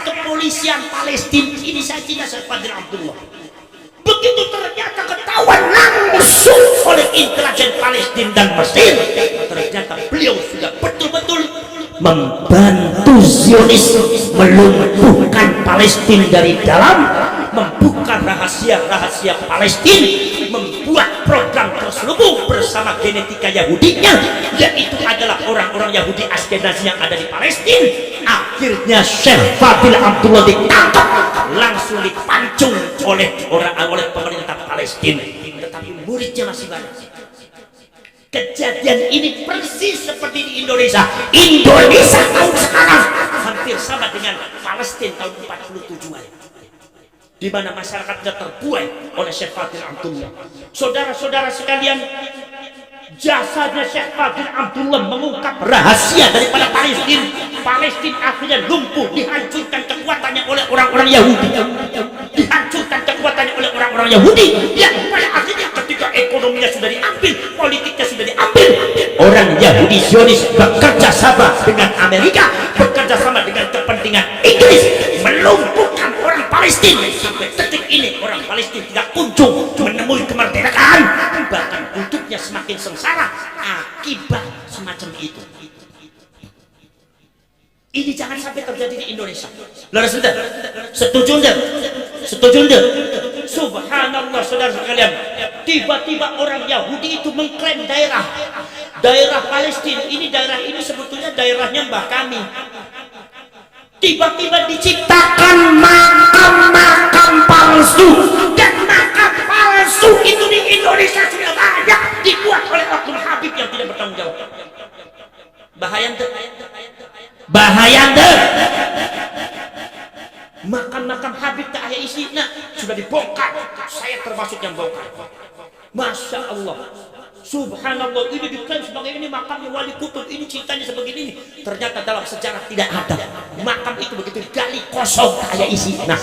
kepolisian Palestina ini saja Syekh Fadil Abdullah. Begitu ternyata ketahuan langsung oleh intelijen Palestina dan Mesir, ternyata beliau sudah betul-betul membantu Zionis melumpuhkan Palestina dari dalam, membuka rahasia-rahasia Palestina, membuat program terselubung bersama genetika Yahudinya, yaitu adalah orang-orang Yahudi Askenazi yang ada di Palestina. Akhirnya Syekh Fadil Abdullah ditangkap, langsung dipancung oleh pemerintah Palestina, tetapi muridnya masih banyak. Kejadian ini persis seperti di Indonesia. Indonesia tahun sekarang hampir sama dengan Palestina tahun 47-an, di mana masyarakatnya terbuai oleh Syekh Fadil Abdullah. Saudara-saudara sekalian, jasanya Syekh Fadil Abdullah mengungkap rahasia daripada Palestina. Palestina akhirnya lumpuh, dihancurkan kekuatannya oleh orang-orang Yahudi, dihancurkan kekuatannya oleh orang-orang Yahudi, yang pada akhirnya ketika ekonominya sudah diambil, politiknya sudah diambil, orang Yahudi Zionis bekerja sama dengan Amerika, bekerja sama dengan kepentingan Inggris, melumpuhkan orang Palestina. Sampai detik ini orang Palestina tidak kunjung menemui kemerdekaan, bahkan hidupnya semakin sengsara akibat semacam itu. Ini jangan sampai terjadi di Indonesia. Lalu sebentar, setuju enggak? Setuju enggak? Subhanallah, saudara sekalian, tiba-tiba orang Yahudi itu mengklaim daerah Palestina. Ini daerah ini sebetulnya daerahnya mbah kami. Tiba-tiba diciptakan makam-makam palsu, dan makam palsu itu di Indonesia sudah banyak dibuat oleh oknum Habib yang tidak bertanggung jawab. Bahaya ente, bahaya ente. Makam-makam Habib tak ada isinya sudah dibongkar. Saya termasuk yang bongkar. Masya Allah, subhanallah, ini diklaim sebagai ini makamnya Wali Kutub, ini ceritanya sebegini. Ternyata dalam sejarah tidak ada. Makam itu begitu digali kosong, tak ada isi. Nah,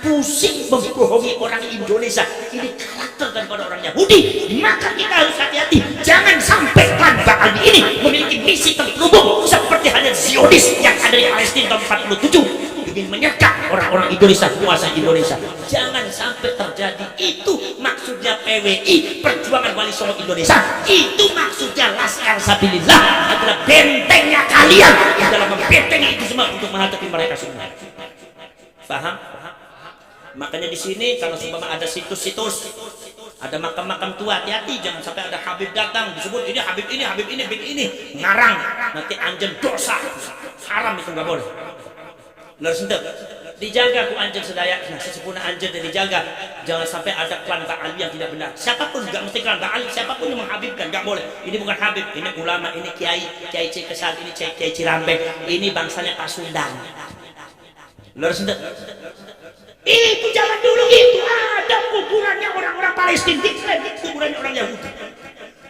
pusing membohongi orang Indonesia. Ini karakter daripada orang Yahudi. Maka kita harus hati-hati, jangan sampai klan Ba'ali ini memiliki misi terselubung seperti halnya Zionis yang ada di Palestina tahun 47, ingin menyergap orang-orang Indonesia, kuasa Indonesia. Jangan sampai terjadi. Itu maksudnya PWI, Perjuangan Wali Songo Indonesia. Itu maksudnya Laskar Sabilillah, adalah bentengnya kalian yang dalam membentengi itu semua untuk menghadapi mereka semua. Paham? Makanya di sini kalau seumpama ada situs-situs, ada makam-makam tua, hati-hati, jangan sampai ada Habib datang disebut ini Habib ini, Habib ini, Habib ini, ngarang, nanti anjen dosa, haram, itu nggak boleh. Lalu sentuh, dijaga ku anjen sedaya, nah sesempurna anjen dan dijaga, jangan sampai ada klan Ba'ali yang tidak benar. Siapapun, nggak mesti klan Ba'ali, siapapun yang menghabibkan, nggak boleh. Ini bukan Habib, ini ulama, ini kiai Cikesal, ini kiai Cirambeng, ini bangsanya Pasundan. Lalu sentuh, itu zaman dulu itu ada kuburannya orang-orang Palestina, diklaim kuburannya orang Yahudi.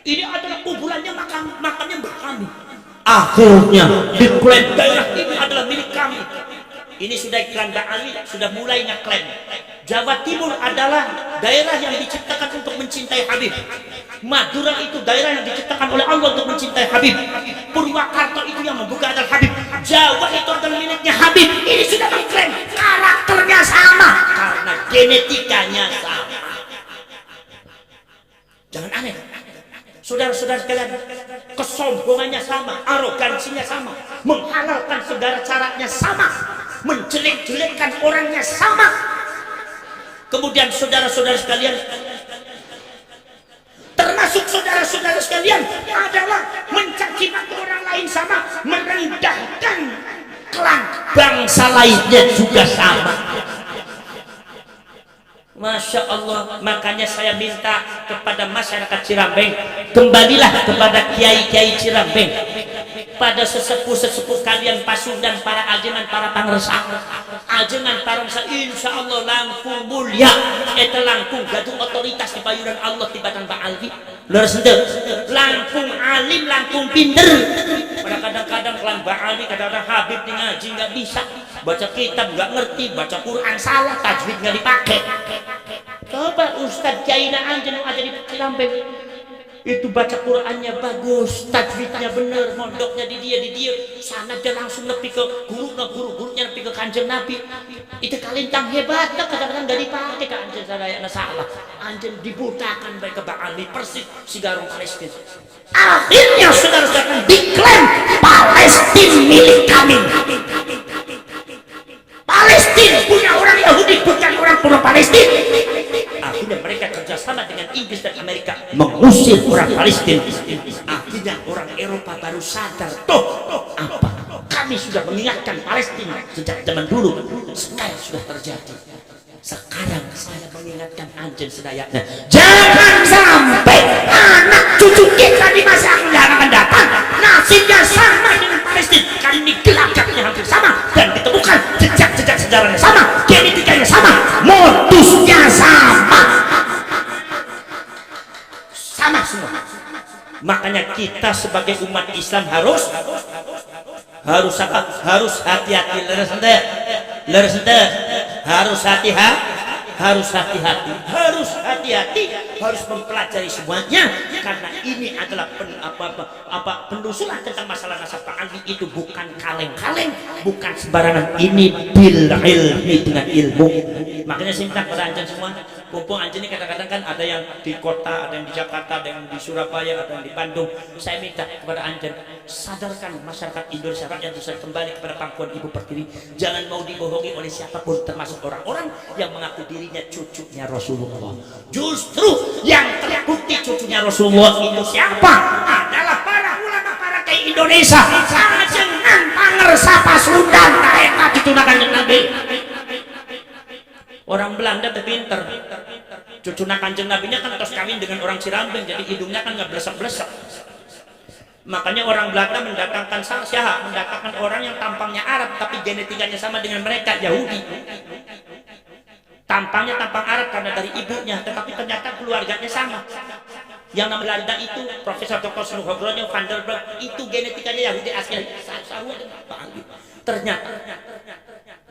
Ini adalah kuburannya makamnya berkami. Akhirnya diklaim daerah ini adalah milik kami. Ini sudah iklan Ba'ali, sudah mulai ngeklaim. Jawa Timur adalah daerah yang diciptakan untuk mencintai Habib. Madura itu daerah yang diciptakan oleh Allah untuk mencintai Habib. Purwakarta itu yang membuka adalah Habib. Jawa itu adalah miliknya Habib. Ini sudah mengklaim karakternya sama karena genetikanya sama. Jangan aneh, saudara-saudara sekalian, kesombongannya sama, arogansinya sama, menghalalkan segala caranya sama, menjelek-jelekkan orangnya sama. Kemudian saudara-saudara sekalian, termasuk saudara-saudara sekalian, adalah mencaci maki orang lain sama, merendahkan klan bangsa lainnya juga sama. Masya Allah, makanya saya minta kepada masyarakat Cirambeng, kembalilah kepada kiai-kiai Cirambeng, pada sesepuh-sesepuh kalian Pasundan, para ajengan, para pangresa, ajengan parangsa, insya Allah langkung mulia, itu langkung gaduh otoritas di payuran Allah di batang Ba'ali. Lurus itu, langkung alim, langkung pinter. Pada kadang-kadang klan Ba'ali, kadang-kadang Habib di ngaji nggak bisa, baca kitab nggak ngerti, baca Quran salah, tajwid nggak dipakai. Coba Ustadz Kiai Anjen ada di Cirambeng, itu baca Qurannya bagus, tajwidnya bener, mondoknya di dia, sana dia langsung nepi ke gurunya nepi ke Kanjeng Nabi. Itu kalintang hebat, kadang-kadang gak dipakai ke anjen sadayana salah. Anjen dibutakan baik ke Ba'ali persis si garong Palestina. Akhirnya saudara-saudara diklaim Palestina milik kami. Palestina punya orang Yahudi, bukan orang punya Palestina. Akhirnya mereka kerjasama dengan Inggris dan Amerika mengusir orang Palestina. Akhirnya orang Eropa baru sadar, toh apa? Kami sudah mengingatkan Palestina sejak zaman dulu. Sekarang sudah terjadi. Sekarang saya mengingatkan anjen sedayaknya, jangan sampai anak cucu kita di masa yang akan datang nasibnya sama dengan Palestina. Kali ini gelapnya hampir sama dan ditemukan jejak-jejak sejarahnya sama, genetikanya sama, modusnya sama semua. Makanya kita sebagai umat Islam harus apa? Harus hati-hati. Leres ente. Harus hati-hati, harus mempelajari semuanya, karena ini adalah penelusuran tentang masalah nasab Ba'ali itu bukan kaleng-kaleng, bukan sembarangan, ini bil ilmi, dengan ilmu. Makanya saya minta kepada anjen semua, mumpung anjen ini kadang-kadang kan ada yang di kota, ada yang di Jakarta, ada yang di Surabaya, ada yang di Bandung. Saya minta kepada anjen, sadarkan masyarakat Indonesia rakyat bisa kembali kepada pangkuan Ibu Pertiwi. Jangan mau dibohongi oleh siapapun, termasuk orang-orang yang mengaku dirinya cucunya Rasulullah. Justru yang terbukti cucunya Rasulullah itu siapa? Adalah para ulama, para kiai Indonesia. Jangan panger sapa Sundan taeta cucunakan Nabi. Orang Belanda terpinter, cucu Kanjeng Nabinya kan terus kawin dengan orang Cirambeng, jadi hidungnya kan nggak blesek-blesek. Makanya orang Belanda mendatangkan mendatangkan orang yang tampangnya Arab tapi genetikanya sama dengan mereka, Yahudi. Tampangnya tampang Arab karena dari ibunya, tetapi ternyata keluarganya sama. Yang nama Belanda itu Profesor Dr. Sunuhogronyo van der Berg itu genetikanya Yahudi asli. Ternyata.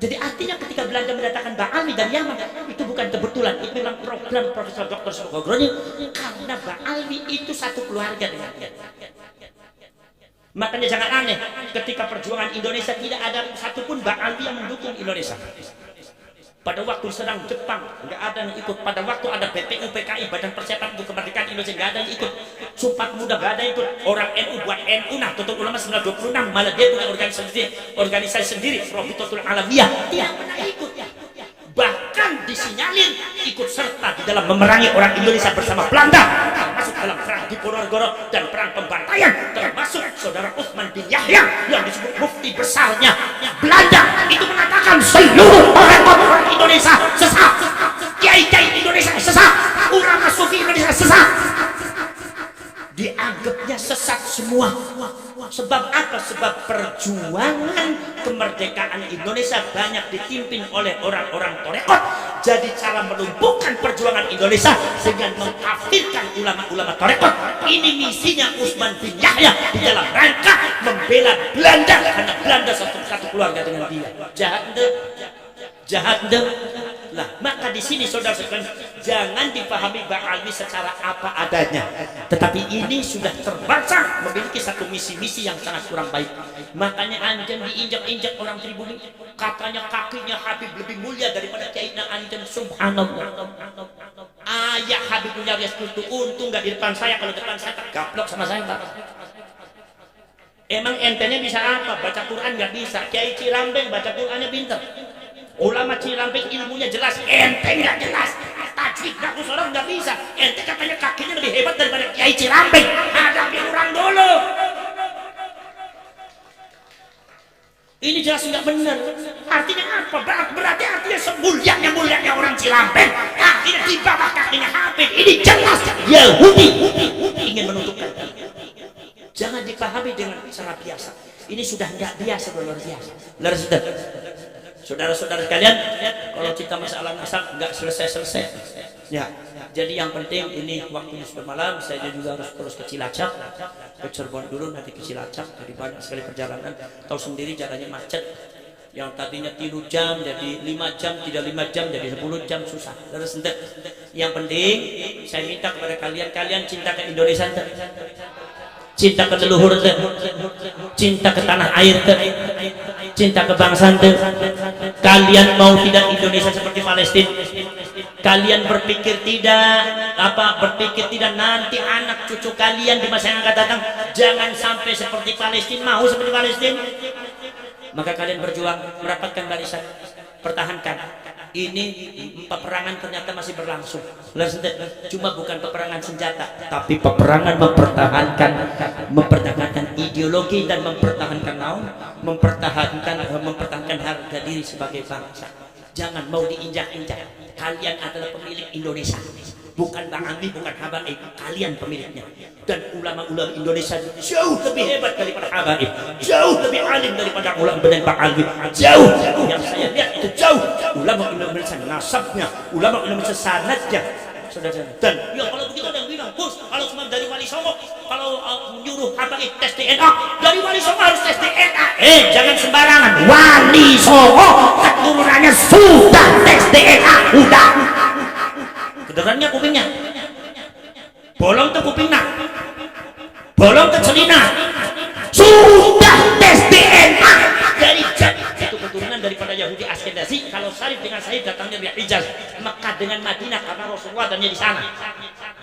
Jadi artinya ketika Belanda mendatangkan Ba'ali dari Yaman itu bukan kebetulan, itu memang program Profesor Dr. Sunuhogronyo, karena Ba'ali itu satu keluarga dengan dia. Makanya jangan aneh ketika perjuangan Indonesia tidak ada satupun Ba'ali yang mendukung Indonesia. Pada waktu sedang Jepang nggak ada yang ikut, pada waktu ada BPU PKI Badan Persiapan untuk Kemerdekaan Indonesia nggak ada yang ikut, Sumpah Pemuda nggak ada yang ikut, orang NU buat NU, Nahdlatul Ulama 1926 malah dia punya organisasi sendiri Rabitatul Alamiyah, tidak pernah ikut. Bahkan disinyalir ikut serta di dalam memerangi orang Indonesia bersama Belanda, termasuk dalam perang Diponegoro dan perang pembantaian, termasuk saudara Utsman bin Yahya yang disebut mufti besarnya Belanda itu mengatakan seluruh orang Indonesia sesat, kiai-kiai Indonesia sesat, ulama sufi Indonesia sesat, dianggapnya sesat semua. Sebab apa? Sebab perjuangan kemerdekaan Indonesia banyak dipimpin oleh orang-orang Torekot. Jadi cara melumpuhkan perjuangan Indonesia dengan mengkafirkan ulama-ulama Torekot. Ini misinya Utsman bin Yahya di dalam rangka membela Belanda, karena Belanda satu keluarga dengan dia. Jahat deh. Nah, maka di sini saudara-saudara jangan dipahami Ba'ali secara apa adanya, tetapi ini sudah terbaca memiliki satu misi-misi yang sangat kurang baik. Makanya anjen diinjak-injak orang pribumi, katanya kakinya Habib lebih mulia daripada Kiai anjen. Subhanallah. Ayah Habib punya rias itu untung nggak di depan saya, kalau depan saya tergaplok sama saya, Pak. Emang entenya bisa apa? Baca Quran nggak bisa. Kiai Cirambeng baca Qurannya pinter. Ulama Cirambeng ilmunya jelas, ente nggak jelas. Tajwid bagus orang nggak bisa. Ente katanya kakinya lebih hebat daripada Kiai Cirambeng. Hadapi orang dulu. Ini jelas nggak benar. Artinya apa? Berarti artinya semulianya orang Cirambeng akhirnya di bawah kakinya Habib. Ini jelas Yahudi ingin menunjukkan. Jangan dipahami dengan cara biasa. Ini sudah nggak biasa, luar biasa. Saudara-saudara sekalian, kalau kita masalah nasab nggak selesai-selesai. Ya, jadi yang penting ini waktunya sudah malam. Saya juga harus terus ke Cilacap, ke Cirebon dulu, nanti ke Cilacap. Jadi banyak sekali perjalanan. Tahu sendiri jalannya macet. Yang tadinya 3 jam jadi 5 jam, tidak 5 jam jadi 10 jam, susah. Terus ente. Yang penting saya minta kepada kalian cinta ke Indonesia, cinta ke leluhur, cinta ke tanah air, cinta ke bangsa. Kalian mau tidak Indonesia seperti Palestina? Kalian berpikir tidak nanti anak cucu kalian di masa yang akan datang jangan sampai seperti Palestina, mau seperti Palestina? Maka kalian berjuang, merapatkan barisan, pertahankan. Ini peperangan ternyata masih berlangsung. Cuma bukan peperangan senjata, tapi peperangan mempertahankan ideologi dan mempertahankan harga diri sebagai bangsa. Jangan mau diinjak-injak. Kalian adalah pemilik Indonesia, bukan Bang Ami, bukan Habaib. Kalian pemiliknya. Dan ulama-ulama Indonesia jauh lebih hebat daripada Habaib, jauh lebih alim daripada ulama dan Bang Ami. Jauh yang saya lihat itu jauh. Ulama Indonesia nasabnya, ulama Indonesia sanadnya. Saudara-saudara. Dan ya kalau begitu ada yang bilang, Gus, kalau cuma dari Wali Songo, kalau nyuruh Habaib tes DNA, dari Wali Songo harus tes DNA. Jangan sembarangan. Wali Songo keturunannya sudah tes DNA, udah. Kedengarannya kupingnya. Bolong ke kupingnya. Bolong ke celina. Sudah tes DNA. Dari itu keturunan daripada Yahudi Askenazi. Kalau Syarif dengan Sayyid datangnya dari Hijaz, Mekah dengan Madinah karena Rasulullah adanya di sana.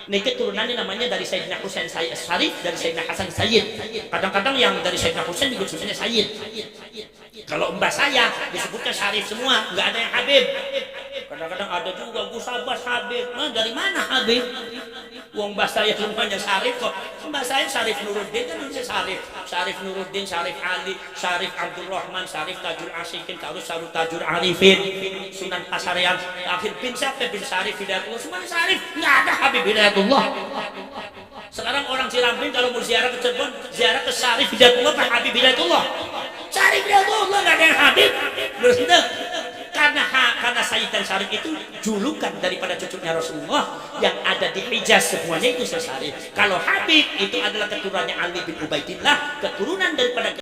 Ini keturunannya namanya dari Sayyidina Husain Syarif, dari Sayyidina Hasan Sayyid. Kadang-kadang yang dari Sayyidina Husain disebutnya Sayyid. Kalau mbah saya disebutnya Syarif semua, nggak ada yang Habib. Kadang-kadang ada juga Gus Abbas Habib. Dari mana Habib? Wong mbah saya semuanya Syarif kok. Mbah saya Syarif Nuruddin kan bisa Syarif. Syarif Nuruddin, Syarif Ali, Syarif Abdul Rahman, Syarif Tajul Asyikin, Syarif Tajul Arifin, Sunan Pasarian, akhir bin siapa bin Syarif Hidayatullah, semuanya Syarif. Nggak ada Habib Hidayatullah. Sekarang orang Cirambil kalau mau ziarah ke Cirebon, ziarah ke Syarif Hidayatullah, Pak Habib Hidayatullah. Syarif Hidayatullah nggak ada yang Habib. Karena Sayyid dan Syarif itu julukan daripada cucunya Rasulullah yang ada di Hijaz, semuanya itu Syarif. Kalau Habib itu adalah keturunannya Ali bin Ubaidillah, keturunan daripada